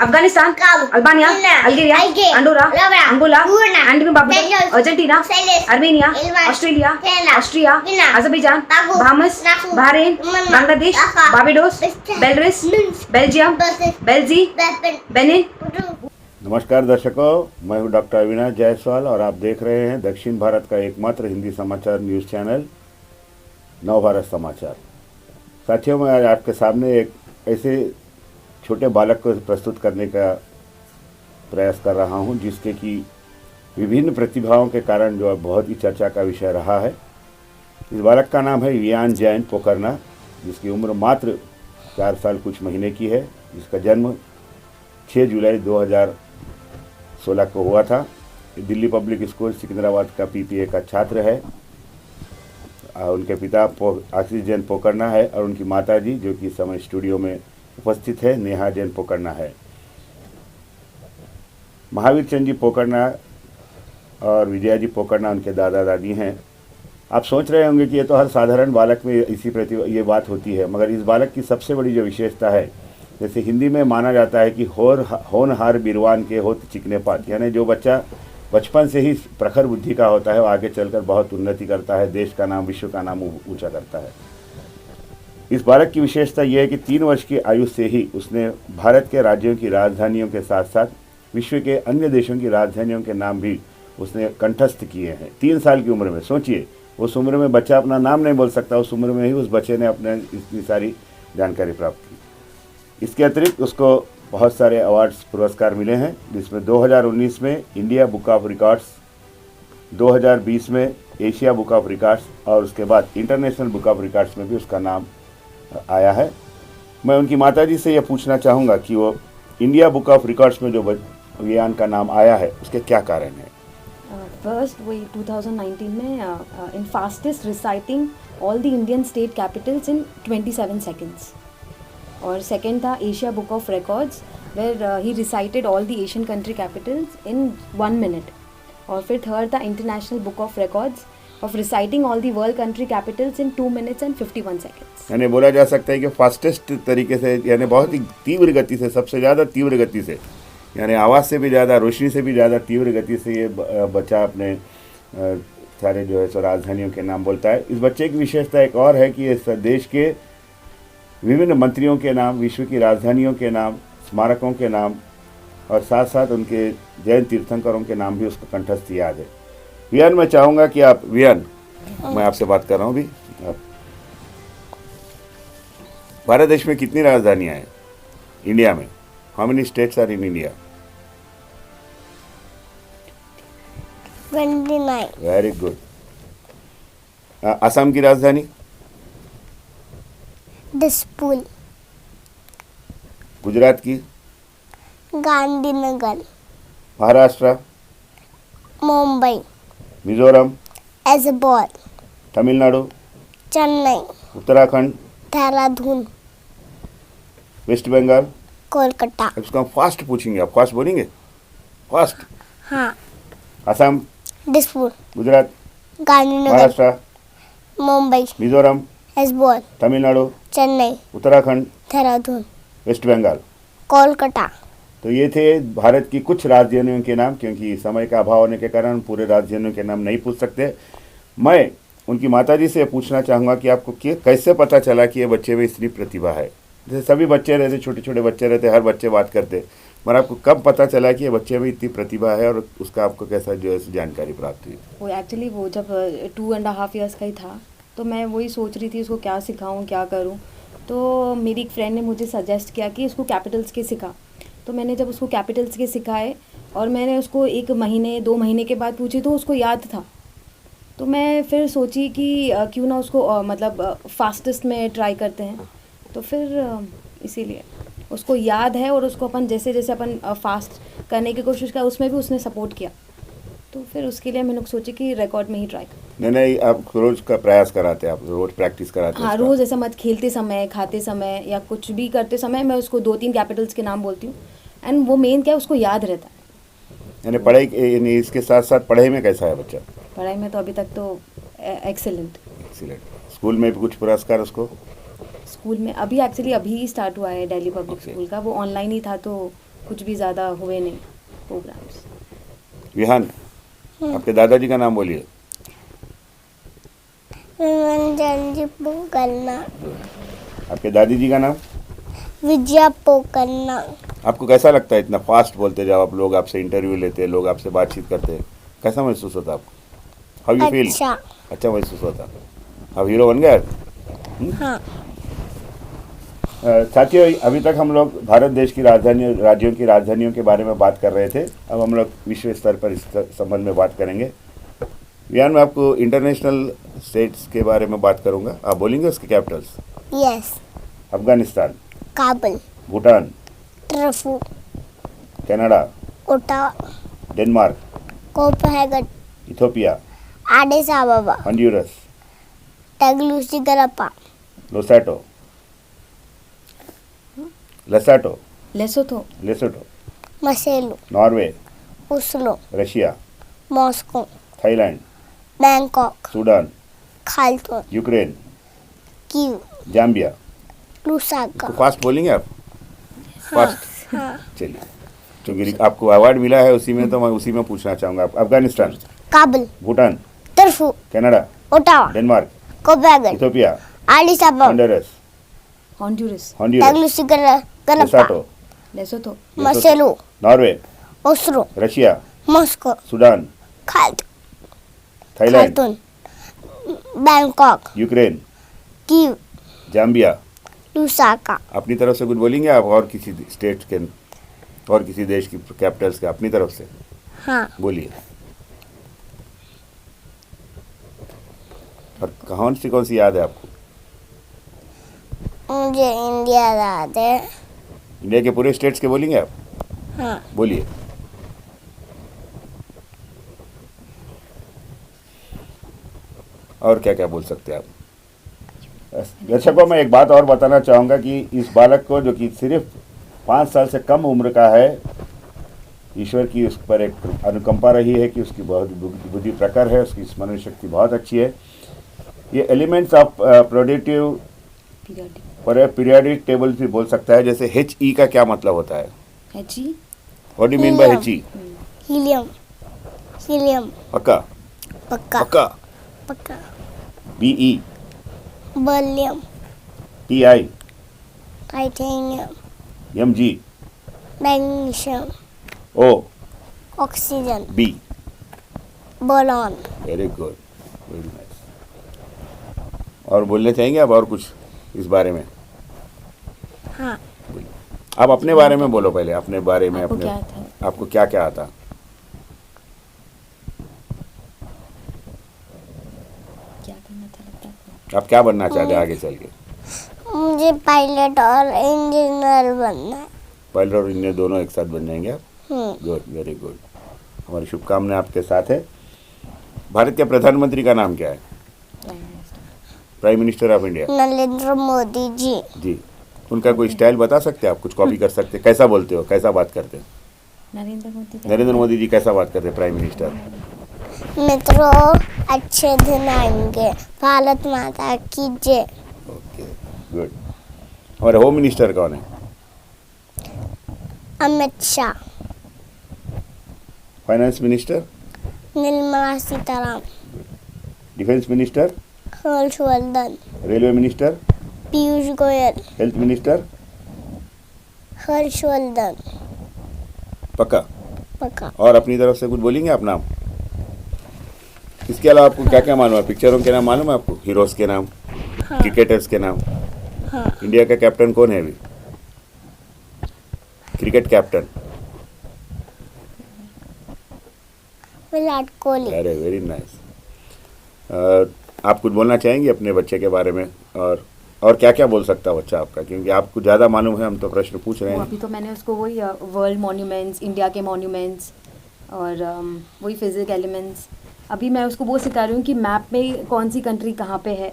Afghanistan, Albania, Algeria, Andorra, Angola, Antigua Barbuda, Argentina, Armenia, Australia, Austria, Azerbaijan, Bahamas, Bahrain, Bangladesh, Barbados, Belarus, Belgium, Belgium, Benin. नमस्कार दर्शकों, मैं हूं doctor Avinash Jaiswal और आप देख रहे हैं दक्षिण भारत का एकमात्र हिंदी समाचार न्यूज़ चैनल नव भारत समाचार। साथियों, मैं आज आपके सामने एक ऐसे छोटे बालक को प्रस्तुत करने का प्रयास कर रहा हूं जिसके कि विभिन्न प्रतिभाओं के कारण जो बहुत ही चर्चा का विषय रहा है। इस बालक का नाम है वियान जैन पोकरना, जिसकी उम्र मात्र 4 साल कुछ महीने की है, जिसका जन्म 6 जुलाई 2016 को हुआ था। दिल्ली पब्लिक स्कूल सिकंदराबाद का पीपीए का छात्र है। उनके पिता आशीष जैन पोकरना है और उनकी माताजी, जो कि इस समय स्टूडियो में उपस्थित है, नेहा जैन पोकरना है। महावीर चंद जी पोकरना और विजया जी पोकरना उनके दादा दादी हैं। आप सोच रहे होंगे कि ये तो हर साधारण बालक में इसी प्रति ये बात होती है, मगर इस बालक की सबसे बड़ी जो विशेषता है, जैसे हिंदी में माना जाता है कि होनहार बिरवान के होत चिकने पात, यानी जो बच्चा बचपन से ही प्रखर बुद्धि का होता है वो आगे चलकर बहुत उन्नति करता है, देश का नाम, विश्व का नाम ऊंचा करता है। इस बालक की विशेषता यह है कि 3 वर्ष की आयु से ही उसने भारत के राज्यों की राजधानियों के साथ साथ विश्व के अन्य देशों की राजधानियों के नाम भी उसने कंठस्थ किए हैं। 3 साल की उम्र में, सोचिए, उस उम्र में बच्चा अपना नाम नहीं बोल सकता, उस उम्र में ही उस बच्चे ने अपने इतनी सारी जानकारी प्राप्त की। इसके अतिरिक्त उसको बहुत सारे अवार्ड्स पुरस्कार मिले हैं, जिसमें 2019 में इंडिया बुक ऑफ रिकॉर्ड्स, 2020 में एशिया बुक ऑफ रिकॉर्ड्स और उसके बाद इंटरनेशनल बुक ऑफ रिकॉर्ड्स में भी उसका नाम आया है। मैं उनकी माताजी से यह पूछना चाहूँगा कि वो इंडिया बुक ऑफ रिकॉर्ड्स में जो वियान का नाम आया है उसके क्या कारण है। फर्स्ट वही 2019 में in fastest reciting all the Indian state capitals in 27 seconds, और सेकेंड था Asia book of records where he recited all the Asian country capitals in 1 minute, और फिर थर्ड था international book of records of reciting all the world country capitals in 2 minutes and 51 seconds. यानी बोला जा सकता है कि फास्टेस्ट तरीके से, यानी बहुत ही तीव्र गति से, सबसे ज़्यादा तीव्र गति से, यानी आवाज़ से भी ज़्यादा, रोशनी से भी ज़्यादा तीव्र गति से ये बच्चा अपने सारे जो है सो राजधानियों के नाम बोलता है। इस बच्चे की विशेषता एक और है कि इस देश के विभिन्न मंत्रियों के नाम, विश्व की राजधानियों के नाम, स्मारकों के नाम और साथ साथ उनके जैन तीर्थंकरों के नाम भी उसको कंठस्थ याद है। वियान, मैं चाहूँगा कि आप, वियान, मैं आपसे बात कर रहा हूँ भी, भारत देश में कितनी राजधानियाँ हैं? इंडिया में how many states are in India? 29. Very good. Assam की राजधानी? दिसपुर. गुजरात की? गांधीनगर. महाराष्ट्र? मुंबई. मिजोरम? ऐजोल. तमिलनाडु? चेन्नई. उत्तराखंड? देहरादून. वेस्ट बंगाल? कोलकाता. इसको हम फास्ट पूछेंगे, आप फास्ट बोलेंगे? फास्ट। हाँ. असम? दिसपुर. गुजरात? गांधीनगर. महाराष्ट्र? मुंबई. मिजोरम? ऐजोल. तमिलनाडु? चेन्नई. उत्तराखंड? देहरादून. वेस्ट बंगाल? कोलकाता. तो ये थे भारत की कुछ राजधानियों के नाम, क्योंकि समय का अभाव होने के कारण पूरे राजधानियों के नाम नहीं पूछ सकते। मैं उनकी माताजी से पूछना चाहूँगा कि आपको कैसे पता चला कि ये बच्चे में इतनी प्रतिभा है? जैसे सभी बच्चे रहते, छोटे छोटे बच्चे रहते, हर बच्चे बात करते, मगर आपको कब पता चला कि ये बच्चे में इतनी प्रतिभा है और उसका आपको कैसा जो है जानकारी प्राप्त हुई? वो एक्चुअली वो जब 2.5 ईयर्स का ही था, तो मैं वही सोच रही थी उसको क्या सिखाऊं, क्या करूं। तो मेरी एक फ्रेंड ने मुझे सजेस्ट किया कि उसको कैपिटल्स के सिखा। तो मैंने जब उसको कैपिटल्स के सिखाए और मैंने उसको 1 महीने 2 महीने के बाद पूछी तो उसको याद था। तो मैं फिर सोची कि क्यों ना उसको मतलब फास्टेस्ट में ट्राई करते हैं। तो फिर इसीलिए उसको याद है, और उसको अपन जैसे जैसे अपन फास्ट करने की कोशिश कर, उसमें भी उसने सपोर्ट किया। तो फिर उसके लिए मैंने सोची कि रिकॉर्ड में ही ट्राई कर। नहीं, आप रोज का प्रयास कराते हैं, आप रोज प्रैक्टिस कराते हैं? हाँ, रोज़ ऐसा मत, खेलते समय, खाते समय या कुछ भी करते समय मैं उसको 2-3 कैपिटल्स के नाम बोलती हूँ, एंड वो मेन क्या है, उसको याद रहता है। यानी पढ़ाई, यानी इसके साथ साथ पढ़ाई में कैसा है बच्चा? पढ़ाई में तो अभी तक तो एक्सेलेंट। स्कूल में भी कुछ पुरस्कार उसको? स्कूल में अभी एक्चुअली अभी स्टार्ट हुआ है दिल्ली पब्लिक स्कूल का, वो ऑनलाइन ही था तो कुछ भी ज़्यादा हुए नहीं प्रोग्राम्स। विहान, आपके दादाजी का नाम बोलिए। रंजन पोकन्ना, आपके दादी जी का नाम? विजया पोकन्ना। आपको कैसा लगता है इतना फास्ट बोलते जब आप लोग आपसे इंटरव्यू लेते हैं, लोग आपसे बातचीत करते हैं, कैसा महसूस होता आपको? How you feel? अच्छा। अच्छा महसूस होता। अब हीरो बन गए? हाँ। साथियों, अभी तक हम लोग भारत देश की राजधानी, राज्यों की राजधानियों के बारे में बात कर रहे थे। अब हम लोग विश्व स्तर पर इस संबंध में बात करेंगे। विहान, मैं आपको इंटरनेशनल स्टेट्स के बारे में बात करूंगा, आप बोलेंगे उसके कैपिटल्स? यस। अफगानिस्तान, काबुल, भूटान, ट्रफू, Canada, Ottawa, Denmark, Copenhagen, Ethiopia, Addis Ababa, Honduras, Tegucigalpa, Lesotho, Lesotho, Lesotho, Maseru, Norway, Oslo, Russia, Moscow, Thailand, Bangkok, Sudan, Khartoum, Ukraine, Kiev, Zambia. Lusaka. तो फास्ट बोलेंगे आप? फास्ट। हाँ। चलिए, क्योंकि आपको अवार्ड मिला है उसी में, तो मैं उसी में पूछना चाहूँगा। अफगानिस्तान, काबुल, भूटान, ट्रफू, Canada, Ottawa, Denmark, Copenhagen, Ethiopia, Addis Ababa, Honduras, Honduras, Tegucigalpa, Lesotho, Lesotho, Maseru, Norway, Oslo, Russia, Moscow, Sudan, Thailand, Khartoum, Bangkok, Ukraine, Kiev, Zambia. Lusaka. अपनी तरफ से कुछ बोलेंगे आप और किसी स्टेट के और किसी देश की कैपिटल्स के अपनी तरफ से? हाँ। बोलिए। और कौन सी याद है आपको? मुझे इंडिया याद है। इंडिया के पूरे स्टेट्स के बोलेंगे आप? हाँ। बोलिए। और क्या क्या बोल सकते हैं आप? दर्शकों, मैं एक बात और बताना चाहूँगा कि इस बालक को, जो कि सिर्फ 5 साल से कम उम्र का है, ईश्वर की उस पर एक अनुकंपा रही है कि उसकी बहुत बुद्धि प्रखर है, उसकी स्मरण शक्ति बहुत अच्छी है। ये elements of productive periodic table भी बोल सकता है। जैसे HE का क्या मतलब होता है? HE, what do mean by HE? Helium, helium, पक्का? पक्का, पक्का? पक्का, BE, बर्लियम, TI, titanium, MG, magnesium, O, oxygen, B। Boron. Very good, very nice. और बोलना चाहेंगे आप और कुछ इस बारे में? हाँ। आप अपने बारे में बोलो पहले, अपने बारे में। आपको अपने क्या आता? आपको क्या क्या आता? क्या करना था लगता है? आप क्या बनना चाहते हैं आगे चल के? मुझे पायलट और इंजीनियर बनना है। पायलट और इंजीनियर दोनों एक साथ बन जाएंगे आप? Good, very good. हमारी शुभकामनाएं आपके साथ है। भारत के प्रधानमंत्री का नाम क्या है? Prime minister of India? Narendra Modi ji. जी। उनका कोई स्टाइल बता सकते हैं आप? कुछ कॉपी कर सकते हैं? कैसा बोलते हो, कैसा बात करते हैं? नरेंद्र मोदी जी कैसा बात करते हैं प्राइम मिनिस्टर? मित्रों, अच्छे दिन आएंगे। भारत माता की जय। Okay, good. हमारे होम मिनिस्टर कौन है? Amit Shah. Finance minister? Nirmala Sitharaman. Defence minister? Harshvardhan. Railway minister? Piyush Goyal. Health minister? Harshvardhan. पक्का? पक्का। और अपनी तरफ से कुछ बोलेंगे आप नाम? इसके अलावा आपको क्या क्या मालूम है? पिक्चरों के नाम मालूम है आपको? हीरोज के नाम? हाँ। क्रिकेटर्स के नाम? हाँ। इंडिया का कैप्टन कौन है अभी? Cricket captain? विराट कोहली। अरे वेरी नाइस। आप कुछ बोलना चाहेंगे अपने बच्चे के बारे में? और क्या क्या बोल सकता है बच्चा आपका, क्योंकि आपको ज़्यादा मालूम है, हम तो प्रश्न पूछ रहे हैं। अभी तो मैंने उसको वही वर्ल्ड मॉन्यूमेंट्स, इंडिया के मॉन्यूमेंट्स और वही फिजिक एलिमेंट्स। अभी मैं उसको वो सिखा रही हूँ कि मैप में कौन सी कंट्री कहाँ पे है,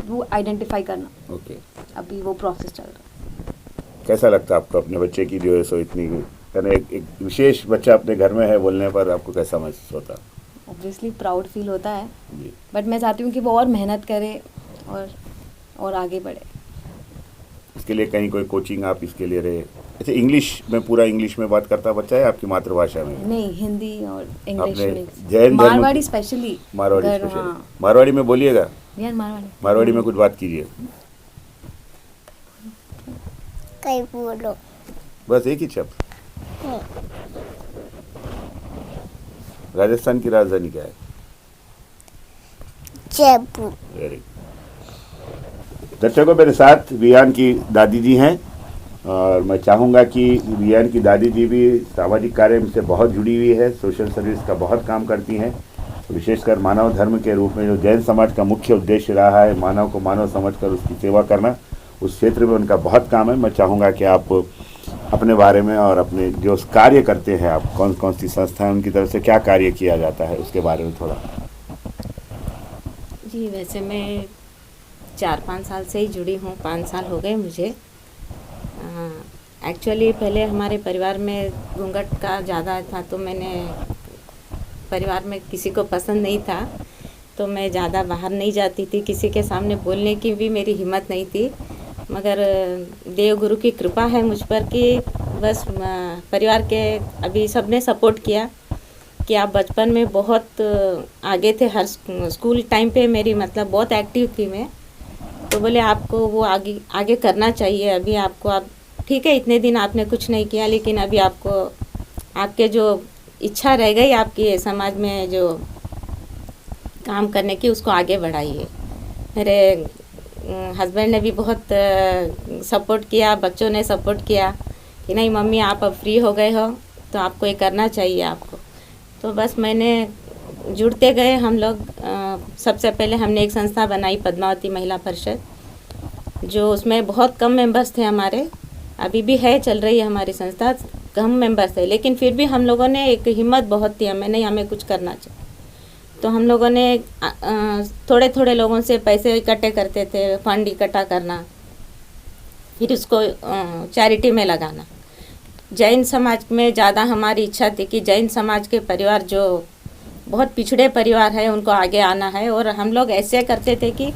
वो आइडेंटिफाई करना। ओके। अभी वो प्रोसेस चल रहा है। कैसा लगता है आपको अपने बच्चे की जो है सो इतनी, यानी एक विशेष बच्चा अपने घर में है बोलने पर आपको कैसा महसूस होता है? ऑब्वियसली प्राउड फील होता है, जी। बट मैं चाहती हूँ कि वो और मेहनत करे और आगे बढ़े। इसके लिए कहीं कोई कोचिंग आप इसके लिए रहे? ऐसे इंग्लिश में, पूरा इंग्लिश में बात करता बच्चा है आपकी मातृभाषा में? नहीं, हिंदी और इंग्लिश अपने मिक्स। जैन धर्म मारवाड़ी स्पेशली। मारवाड़ी घर, स्पेशली। हाँ। मारवाड़ी में बोलिएगा। यार मारवाड़ी। मारवाड़ी में कुछ बात कीजिए। कहीं बोलो। बस एक ही शब्द। राजस्थान की राजधानी क्या है? जयपुर। Very good. दर्शकों, मेरे साथ वियान की दादी जी हैं और मैं चाहूँगा कि वियान की दादी जी भी सामाजिक कार्य से बहुत जुड़ी हुई है, सोशल सर्विस का बहुत काम करती हैं, विशेषकर मानव धर्म के रूप में जो जैन समाज का मुख्य उद्देश्य रहा है, मानव को मानव समझकर उसकी सेवा करना, उस क्षेत्र में उनका बहुत काम है। मैं चाहूँगा कि आप अपने बारे में और अपने जो कार्य करते हैं आप, कौन कौन सी संस्थाएं, उनकी तरफ से क्या कार्य किया जाता है, उसके बारे में थोड़ा। जी, वैसे मैं 4-5 साल से ही जुड़ी हूँ, 5 साल हो गए मुझे। एक्चुअली पहले हमारे परिवार में घूंघट का ज़्यादा था, तो मैंने परिवार में किसी को पसंद नहीं था, तो मैं ज़्यादा बाहर नहीं जाती थी, किसी के सामने बोलने की भी मेरी हिम्मत नहीं थी। मगर देव गुरु की कृपा है मुझ पर कि बस परिवार के अभी सबने सपोर्ट किया कि आप बचपन में बहुत आगे थे, हर स्कूल टाइम पे मेरी मतलब बहुत एक्टिव थी मैं, तो बोले आपको वो आगे करना चाहिए। अभी आपको, आप ठीक है इतने दिन आपने कुछ नहीं किया, लेकिन अभी आपको आपके जो इच्छा रह गई आपकी समाज में जो काम करने की, उसको आगे बढ़ाइए। मेरे हस्बैंड ने भी बहुत सपोर्ट किया, बच्चों ने सपोर्ट किया कि नहीं मम्मी आप अब फ्री हो गए हो, तो आपको ये करना चाहिए आपको। तो बस मैंने जुड़ते गए हम लोग। सबसे पहले हमने एक संस्था बनाई, पद्मावती महिला परिषद, जो उसमें बहुत कम मेंबर्स थे हमारे, अभी भी है, चल रही है हमारी संस्था, कम मेंबर्स थे, लेकिन फिर भी हम लोगों ने एक हिम्मत बहुत थी हमें, नहीं हमें कुछ करना चाहिए। तो हम लोगों ने थोड़े थोड़े लोगों से पैसे इकट्ठे करते थे, फंड इकट्ठा करना, फिर उसको चैरिटी में लगाना। जैन समाज में ज़्यादा हमारी इच्छा थी कि जैन समाज के परिवार जो बहुत पिछड़े परिवार है उनको आगे आना है, और हम लोग ऐसे करते थे कि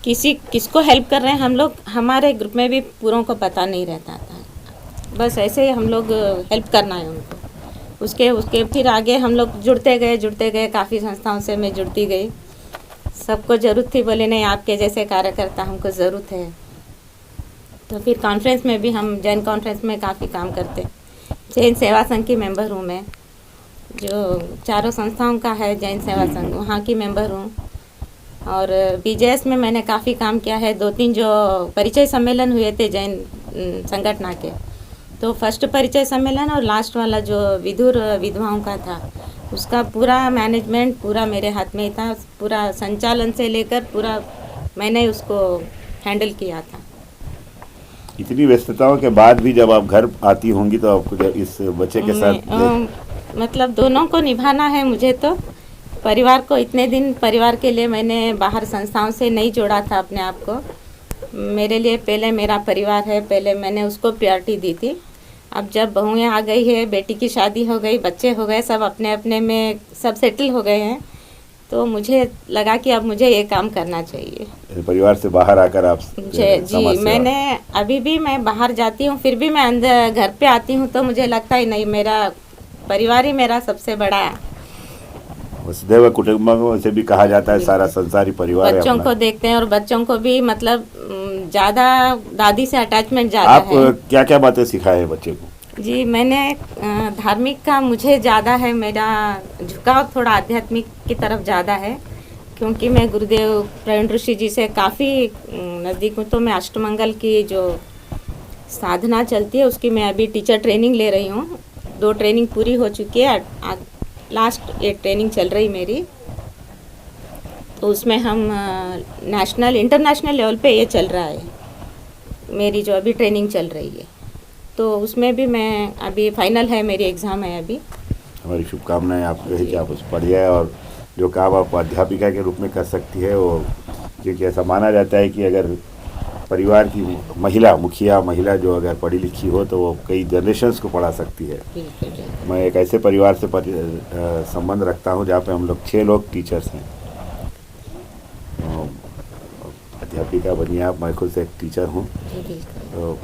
किसको हेल्प कर रहे हैं हम लोग, हमारे ग्रुप में भी पूरों को पता नहीं रहता था, बस ऐसे ही हम लोग हेल्प करना है उनको। उसके फिर आगे हम लोग जुड़ते गए, काफ़ी संस्थाओं से मैं जुड़ती गई। सबको ज़रूरत थी, बोले नहीं आपके जैसे कार्यकर्ता हमको ज़रूरत है। तो फिर कॉन्फ्रेंस में भी, हम जैन कॉन्फ्रेंस में काफ़ी काम करते। जैन सेवा संघ की मेंबर हूँ मैं, जो चारों संस्थाओं का है जैन सेवा संघ, वहाँ की मेंबर हूँ। और बीजेएस में मैंने काफ़ी काम किया है। 2-3 जो परिचय सम्मेलन हुए थे जैन संगठन के, तो फर्स्ट परिचय सम्मेलन और लास्ट वाला जो विधुर विधवाओं का था, उसका पूरा मैनेजमेंट पूरा मेरे हाथ में ही था, पूरा संचालन से लेकर पूरा मैंने उसको हैंडल किया था। इतनी व्यस्तताओं के बाद भी जब आप घर आती होंगी तो आपको इस बच्चे के साथ मतलब दोनों को निभाना है मुझे। तो परिवार को इतने दिन परिवार के लिए मैंने बाहर संस्थाओं से नहीं जोड़ा था अपने आप को। मेरे लिए पहले मेरा परिवार है, पहले मैंने उसको प्रायोरिटी दी थी। अब जब बहुएँ आ गई है, बेटी की शादी हो गई, बच्चे हो गए, सब अपने अपने में सब सेटल हो गए हैं, तो मुझे लगा कि अब मुझे ये काम करना चाहिए। परिवार से बाहर आकर आप जी मैंने अभी भी मैं बाहर जाती हूँ, फिर भी मैं अंदर घर पे आती हूँ तो मुझे लगता ही नहीं, मेरा परिवार ही मेरा सबसे बड़ा है। वसुधैव कुटुंबकम से भी कहा जाता है, सारा संसारी परिवार है। बच्चों को देखते हैं और बच्चों को भी मतलब ज़्यादा दादी से अटैचमेंट ज़्यादा है। आप क्या क्या बातें सिखाए हैं बच्चे को? जी मैंने धार्मिक का मुझे ज़्यादा है, मेरा झुकाव थोड़ा आध्यात्मिक की तरफ ज़्यादा है, क्योंकि मैं गुरुदेव प्रवीण ऋषि जी से काफ़ी नज़दीक हूँ। तो मैं अष्टमंगल की जो साधना चलती है उसकी मैं अभी टीचर ट्रेनिंग ले रही हूँ। 2 ट्रेनिंग पूरी हो चुकी है, लास्ट एक ट्रेनिंग चल रही मेरी। तो उसमें हम नेशनल इंटरनेशनल लेवल पे ये चल रहा है, मेरी जो अभी ट्रेनिंग चल रही है। तो उसमें भी मैं अभी फाइनल है, मेरी एग्ज़ाम है अभी। हमारी शुभकामनाएं आपको है कि आप उस पढ़िए और जो काम आप अध्यापिका के रूप में कर सकती है वो, क्योंकि ऐसा माना जाता है कि अगर परिवार की महिला, मुखिया महिला जो अगर पढ़ी लिखी हो तो वो कई जनरेशन्स को पढ़ा सकती है। मैं एक ऐसे परिवार से संबंध रखता हूँ जहाँ पे हम लोग 6 लोग टीचर्स हैं। अध्यापिका बनिए आप, मैं खुद से एक टीचर हूँ। तो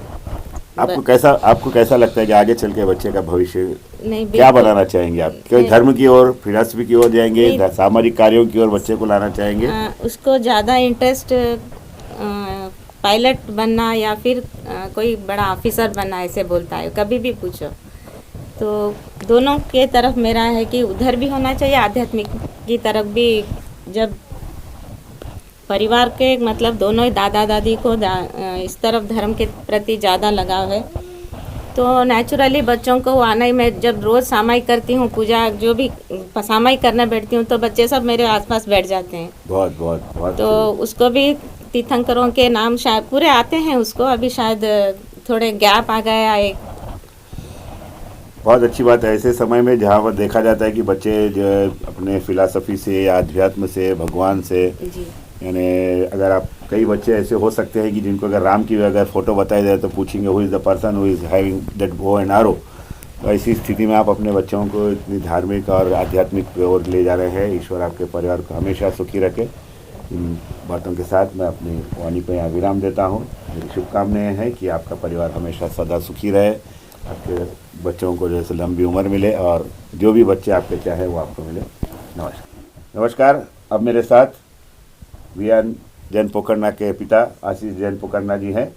आपको कैसा लगता है कि आगे चल के बच्चे का भविष्य नहीं, क्या बिल्कुल। बनाना चाहेंगे आप? क्यों धर्म की ओर, फिलॉसफी की ओर जाएंगे, सामाजिक कार्यों की ओर बच्चे को लाना चाहेंगे? उसको ज़्यादा इंटरेस्ट पायलट बनना या फिर कोई बड़ा ऑफिसर बनना ऐसे बोलता है, कभी भी पूछो तो दोनों के तरफ मेरा है कि उधर भी होना चाहिए, आध्यात्मिक की तरफ भी। जब परिवार के मतलब दोनों ही दादा दादी को इस तरफ धर्म के प्रति ज़्यादा लगाव है, तो नेचुरली बच्चों को आना ही। मैं जब रोज़ सामायिक करती हूँ, पूजा जो भी सामायिक करने बैठती हूँ, तो बच्चे सब मेरे आसपास बैठ जाते हैं। बहुत बहुत बहुत तो उसको भी तीर्थंकरों के नाम शायद पूरे आते हैं उसको, अभी शायद थोड़े गैप आ गया एक। बहुत अच्छी बात है ऐसे समय में जहाँ पर देखा जाता है कि बच्चे जो है अपने फिलॉसफी से या अध्यात्म से, भगवान से, जी यानी अगर आप कई बच्चे ऐसे हो सकते हैं कि जिनको अगर राम की अगर फ़ोटो बताई जाए तो पूछेंगे who is the person who is having that bow and आरो। तो ऐसी स्थिति में आप अपने बच्चों को इतनी धार्मिक और आध्यात्मिक ओर ले जा रहे हैं। ईश्वर आपके परिवार को हमेशा सुखी रखे। इन बातों के साथ मैं अपनी वाणी को यहाँ विराम देता हूँ। मेरी शुभकामनाएं हैं कि आपका परिवार हमेशा सदा सुखी रहे, आपके बच्चों को जैसे लंबी उम्र मिले और जो भी बच्चे आपके चाहे वो आपको मिले। नमस्कार। अब मेरे साथ वीएन जैन पोकरना के पिता आशीष जैन पोकरना जी हैं,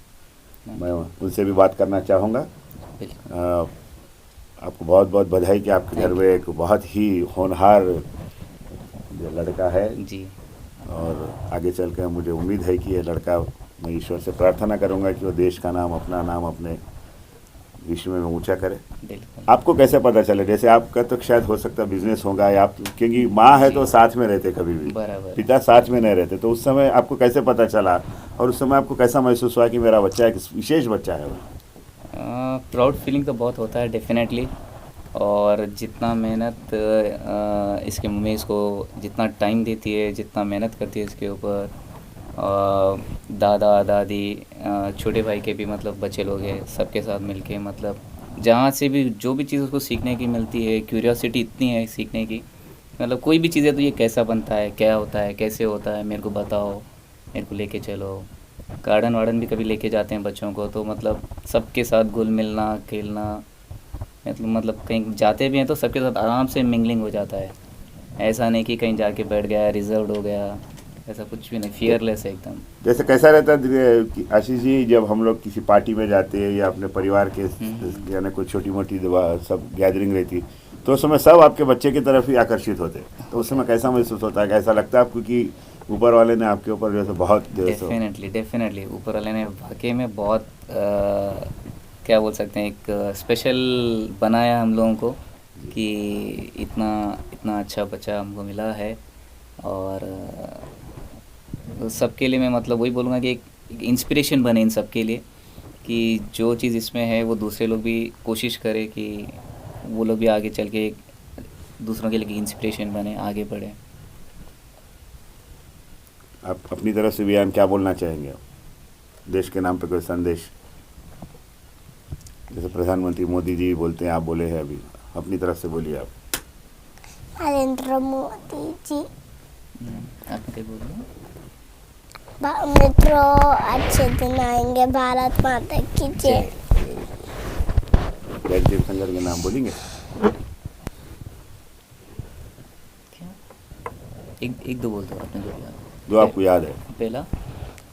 मैं उनसे भी बात करना चाहूँगा। आपको बहुत बहुत बधाई कि आपके घर में एक बहुत ही होनहार जो लड़का है जी, और आगे चल कर मुझे उम्मीद है कि ये लड़का, मैं ईश्वर से प्रार्थना करूँगा कि वो देश का नाम, अपना नाम अपने विश्व में ऊंचा करे। बिल्कुल। आपको कैसे पता चले? जैसे आपका तो शायद हो सकता है बिजनेस होगा या आप, क्योंकि माँ है तो साथ में रहते कभी भी, बराबर। पिता साथ में नहीं रहते, तो उस समय आपको कैसे पता चला और उस समय आपको कैसा महसूस हुआ कि मेरा बच्चा एक विशेष बच्चा है? प्राउड फीलिंग तो बहुत होता है डेफिनेटली, और जितना मेहनत इसकी मम्मी इसको जितना टाइम देती है, जितना मेहनत करती है इसके ऊपर, दादा दादी, छोटे भाई के भी मतलब बच्चे लोग हैं, सबके साथ मिलके मतलब जहाँ से भी जो भी चीज़ उसको सीखने की मिलती है, क्यूरियोसिटी इतनी है सीखने की, मतलब कोई भी चीज़ है तो ये कैसा बनता है, क्या होता है, कैसे होता है, मेरे को बताओ, मेरे को लेके चलो। गार्डन वार्डन भी कभी लेके जाते हैं बच्चों को, तो मतलब सबके साथ घुल मिलना, खेलना, मतलब कहीं जाते भी हैं तो सबके साथ आराम से मिंगलिंग हो जाता है। ऐसा नहीं कि कहीं जाके बैठ गया, रिजर्व्ड हो गया, ऐसा कुछ भी नहीं, फियरलेस है एकदम। जैसे कैसा रहता है आशीष जी, जब हम लोग किसी पार्टी में जाते हैं या अपने परिवार के यानी कोई छोटी मोटी सब गैदरिंग रहती, तो उस समय सब आपके बच्चे की तरफ ही आकर्षित होते, तो उस समय कैसा महसूस होता है? कैसा लगता है आपको कि ऊपर वाले ने आपके ऊपर जैसे बहुत डेफिनेटली ऊपर वाले ने वाकई में बहुत क्या बोल सकते हैं, एक स्पेशल बनाया हम लोगों को कि इतना अच्छा बच्चा हमको मिला है। और सबके लिए मैं मतलब वही बोलूँगा कि एक इंस्पिरेशन बने इन सब के लिए, कि जो चीज़ इसमें है वो दूसरे लोग भी कोशिश करें कि वो लोग भी आगे चल के दूसरों के लिए इंस्पिरेशन बने, आगे बढ़े। आप अपनी तरफ से वीएन क्या बोलना चाहेंगे देश के नाम पे? कोई संदेश जैसे प्रधानमंत्री मोदी जी बोलते हैं, आप बोले हैं अभी, अपनी तरफ से बोलिए आप। नरेंद्र मोदी जी, आप क्या बोल रहे हो? मित्रों, अच्छे दिन आएंगे, भारत माता की जय। जय तीर्थंकर के नाम बोलेंगे? क्या एक दो बोल दो आपने, जो आपको याद है। पहला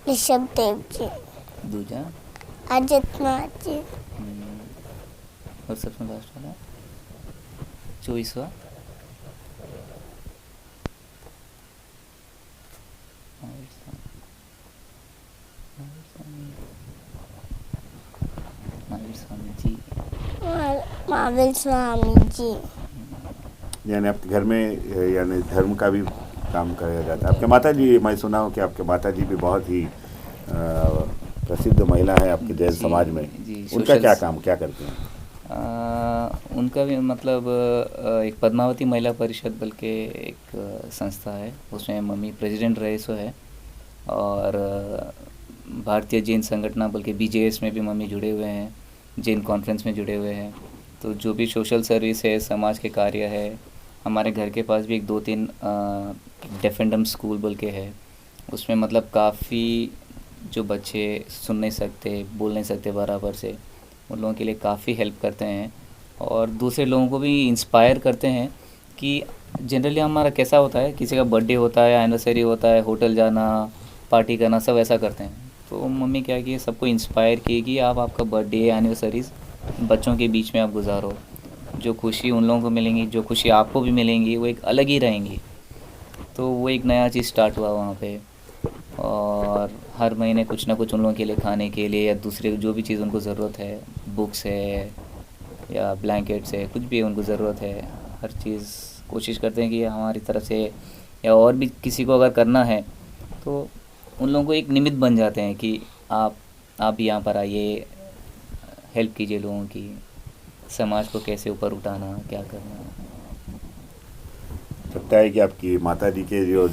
ऋषभ देव जी, दूजा अजित नाथ जी, और सबसे लास्ट वाला 24वां महावीर स्वामी जी। महावीर स्वामी जी। यानी आपके घर में यानी धर्म का भी काम किया जाता है। आपके माता जी, मैं सुना हूँ कि आपके माता जी भी बहुत ही प्रसिद्ध महिला है आपके जैन समाज में। उनका क्या काम, क्या करते हैं? उनका भी मतलब एक पद्मावती महिला परिषद बल्कि एक संस्था है, उसमें मम्मी प्रेसिडेंट रहे सो है, और भारतीय जैन संगठन बल्कि BJS में भी मम्मी जुड़े हुए हैं, जैन कॉन्फ्रेंस में जुड़े हुए हैं। तो जो भी सोशल सर्विस है, समाज के कार्य है, हमारे घर के पास भी एक 2-3 डेफेंडम स्कूल बोल के है, उसमें मतलब काफ़ी जो बच्चे सुन नहीं सकते, बोल नहीं सकते बराबर से, उन लोगों के लिए काफ़ी हेल्प करते हैं और दूसरे लोगों को भी इंस्पायर करते हैं कि जनरली हमारा कैसा होता है, किसी का बर्थडे होता है, एनिवर्सरी होता है, होटल जाना, पार्टी करना, सब ऐसा करते हैं। तो मम्मी क्या की सबको इंस्पायर की कि आप आपका बर्थडे एनिवर्सरीज बच्चों के बीच में आप गुजारो। जो खुशी उन लोगों को मिलेंगी, जो खुशी आपको भी मिलेंगी, वो एक अलग ही रहेंगी। तो वो एक नया चीज़ स्टार्ट हुआ वहाँ पे और हर महीने कुछ ना कुछ उन लोगों के लिए खाने के लिए या दूसरे जो भी चीज़ उनको ज़रूरत है, बुक्स है या ब्लैंकेट्स है, कुछ भी उनको ज़रूरत है, हर चीज़ कोशिश करते हैं कि हमारी तरफ से या और भी किसी को अगर करना है तो उन लोगों को एक निमित्त बन जाते हैं कि आप भी यहाँ पर आइए, हेल्प कीजिए लोगों की, समाज को कैसे ऊपर उठाना, क्या करना। लगता है कि आपकी माता जी के जो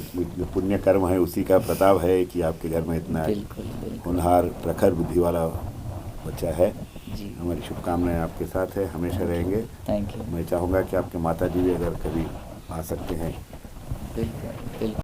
पुण्य कर्म है उसी का प्रताप है कि आपके घर में इतना बिल्कुल होनहार प्रखर बुद्धि वाला बच्चा है। जी, हमारी शुभकामनाएं आपके साथ है, हमेशा रहेंगे। Thank you. मैं चाहूँगा कि आपके माता जी भी अगर कभी आ सकते हैं बिल्कुल बिल्कुल।